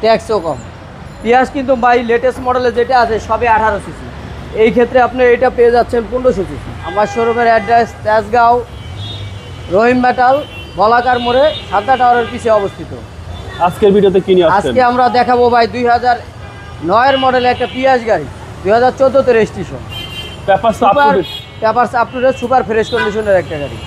ট্যাক্সও কম। পিয়াজ কিন্তু ভাই লেটেস্ট মডেলে যেটা আছে সবে 18 সিসি, এই ক্ষেত্রে আপনি এটা পেয়ে যাচ্ছেন 1500 সিসি। আমার শোরুমের অ্যাড্রেস তেজগাঁও রহিম মেটাল বলাকার মোড়ে সাদা টাওয়ারের পিছে অবস্থিত। আজকের ভিডিওতে কি নিয়ে আসছেন? আজকে আমরা দেখাবো ভাই 2009 মডেলের একটা পিয়াজ গাড়ি, 2014 registration, papers up to date, super fresh কন্ডিশনের একটা গাড়ি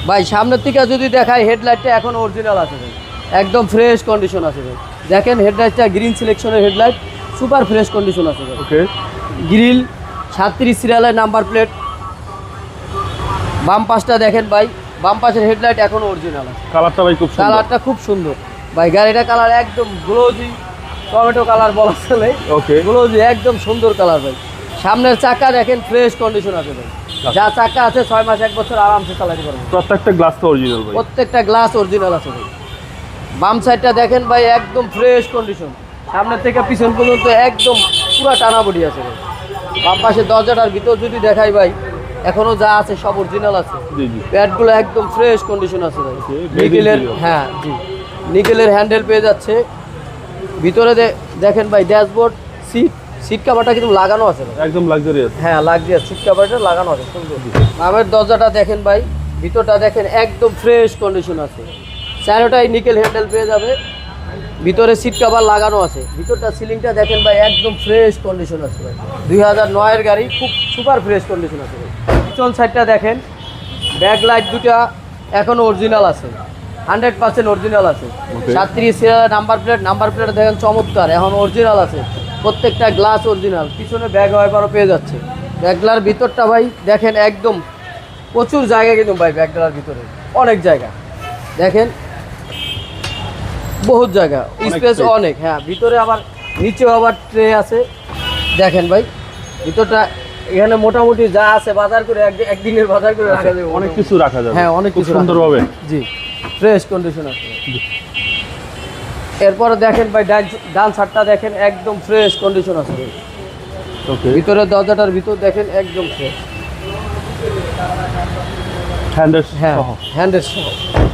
ভাই। সামনের থেকে যদি দেখাই হেডলাইটটা এখন অরিজিনাল আছে ভাই, একদম ফ্রেশ কন্ডিশন আছে ভাই। দেখেন হেডলাইটটা গ্রিন সিলেকশনের হেডলাইট, সুপার ফ্রেশ কন্ডিশন আছে ভাই। ওকে, গ্রিল 37 সিরিয়ালের নাম্বার প্লেট। বাম পাশটা দেখেন ভাই, বাম পাশের হেডলাইট এখন অরিজিনাল আছে। কালারটা ভাই খুব সুন্দর, কালারটা খুব সুন্দর ভাই। গাড়িটা কালার একদম গ্লোজি টমেটো কালার বলা চলে। ওকে, গ্লোজি একদম সুন্দর কালার ভাই। সামনের চাকা দেখেন ফ্রেশ কন্ডিশন আছে ভাই, যা চাকা আছে 6 মাস 1 বছর আরামসে চালাতে পারবেন। প্রত্যেকটা গ্লাস তো অরিজিনাল ভাই, প্রত্যেকটা গ্লাস অরিজিনাল আছে ভাই। বাম সাইডটা দেখেন ভাই একদম ফ্রেশ কন্ডিশন, সামনের থেকে পিছন পর্যন্ত একদম পুরো টানা বডি আছে ভাই। বাম পাশে দরজাটার ভিতর যদি দেখাই ভাই, এখনো যা আছে সব অরিজিনাল আছে। জি জি, প্যাডগুলো একদম ফ্রেশ কন্ডিশন আছে ভাই। Okay, নিকেলের, হ্যাঁ জি, নিকেলের হ্যান্ডেল পেয়ে যাচ্ছে। ভিতরে দেখেন ভাই ড্যাশবোর্ড, সিট কভারটা কিন্তু লাগানো আছে ভাই, একদম লাক্সারিয়াস। হ্যাঁ লাক্সারিয়াস, সিট কভারটা লাগানো আছে সুন্দর। নামের দরজাটা দেখেন ভাই, ভিতরটা দেখেন একদম ফ্রেশ কন্ডিশন আছে। চারোটাই নিকেল হ্যান্ডেল পেয়ে যাবে, ভিতরে সিট কভার লাগানো আছে। ভিতরটা সিলিংটা দেখেন ভাই একদম ফ্রেশ কন্ডিশন আছে ভাই। 2009 গাড়ি, খুব সুপার ফ্রেশ কন্ডিশন আছে ভাই। পিছন সাইডটা দেখেন, ব্যাক লাইট দুটা এখনো অরিজিনাল আছে, 100% অরিজিনাল আছে। 37 সিরিয়াল নাম্বার প্লেট দেখেন চমৎকার, এখন অরিজিনাল আছে। প্রত্যেকটা গ্লাস অরিজিনাল, পিছনে ব্যাগ ওয়াইপারও পেয়ে যাচ্ছে। ব্যাগলার ভিতরটা ভাই দেখেন একদম প্রচুর জায়গা কিন্তু ভাই, ব্যাগলার ভিতরে অনেক জায়গা দেখেন, বহুত জায়গা, স্পেস অনেক। হ্যাঁ, ভিতরে আবার নিচেও আবার ট্রে আছে দেখেন ভাই। ভিতরটা এখানে মোটামুটি যা আছে বাজার করে একদিনের বাজার করে রাখা যাবে, অনেক কিছু রাখা যাবে। হ্যাঁ, অনেক কিছু সুন্দরভাবে, জি, ফ্রেশ কন্ডিশন আছে। এরপরে দেখেন ভাই ডান সাইডটা দেখেন একদম ফ্রেশ কন্ডিশন আছে ভাই। ওকে, ভিতরে দরজাটার ভিতর দেখেন একদম ফ্রেশ, হ্যান্ডেস হ্যাঁ সহ,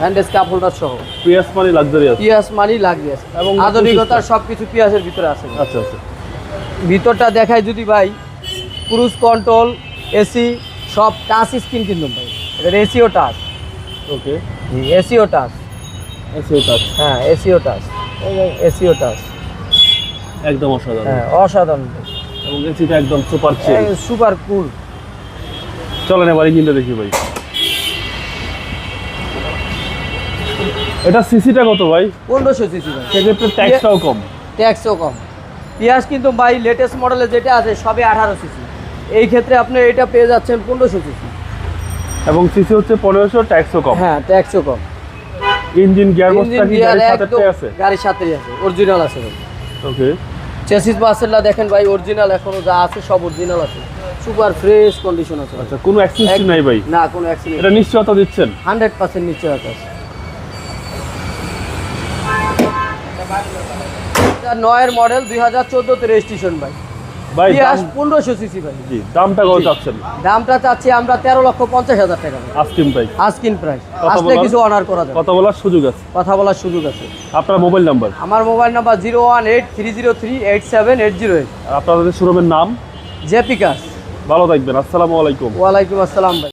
হ্যান্ডেস কাপ হোল্ডার সহ। পিয়াস মানে লাক্সারিয়াস, পিয়াস মানি লাগিয়েছে এবং আধুনিকতার সব কিছু পিয়াসের ভিতরে আছে। আচ্ছা আচ্ছা, ভিতরটা দেখায় যদি ভাই, ক্রুজ কন্ট্রোল, এসি সব টাচ স্ক্রিন কিন্তু ভাই। এটা এসিও টাচ। ওকে, এসিও টাচ, এসিও টাচ, হ্যাঁ এসিও টাচ, এসিও টাচ একদম অসাধারণ। হ্যাঁ অসাধারণ, এবং এসিটা একদম সুপার চিল, সুপার কুল। চলেন এবার ইঞ্জিনটা দেখি ভাই। এটা সিসিটা কত ভাই? 1500 সিসি ভাই, সেক্ষেত্রে ট্যাক্সটাও কম। ট্যাক্সও কম। পিয়াজ কিন্তু ভাই লেটেস্ট মডেলে যেটা আছে সবে 18 সিসি, এই ক্ষেত্রে আপনি এটা পেয়ে যাচ্ছেন 1500 সিসি এবং সিসি হচ্ছে 1500, ট্যাক্সও কম। হ্যাঁ, ট্যাক্সও কম। ইঞ্জিন গিয়ারবক্সটা কি গাড়ির সাথেই আছে? গাড়ির সাথেই আছে, অরিজিনাল আছে ভাই। ওকে, চেসিস বাসেলটা দেখেন ভাই অরিজিনাল, এখনো যা আছে সব অরিজিনাল আছে, সুপার ফ্রেশ কন্ডিশন আছে। আচ্ছা, কোনো অ্যাক্সিডেন্ট নাই ভাই? না, কোনো অ্যাক্সিডেন্ট। এটা নিশ্চয়তা দিচ্ছেন? 100% নিশ্চয়তা আছে। 2009 মডেল, 2014 রেজিস্ট্রেশন ভাই। ভাই পিয়াজ 1500 সিসি ভাই। জি, দামটা কত চাচ্ছেন? দামটা চাচ্ছি আমরা 13,50,000 টাকা ভাই, আস্কিং প্রাইস। Asking price. আসলে কিছু অনার করা যাবে, কথা বলার সুযোগ আছে, কথা বলার সুযোগ আছে। আপনার মোবাইল নাম্বার? আমার মোবাইল নাম্বার 01830387808। আর আপনাদের শোরুমের নাম? জেপিকাস। ভালো থাকবেন, আসসালামু আলাইকুম। ওয়ালাইকুম আসসালাম ভাই।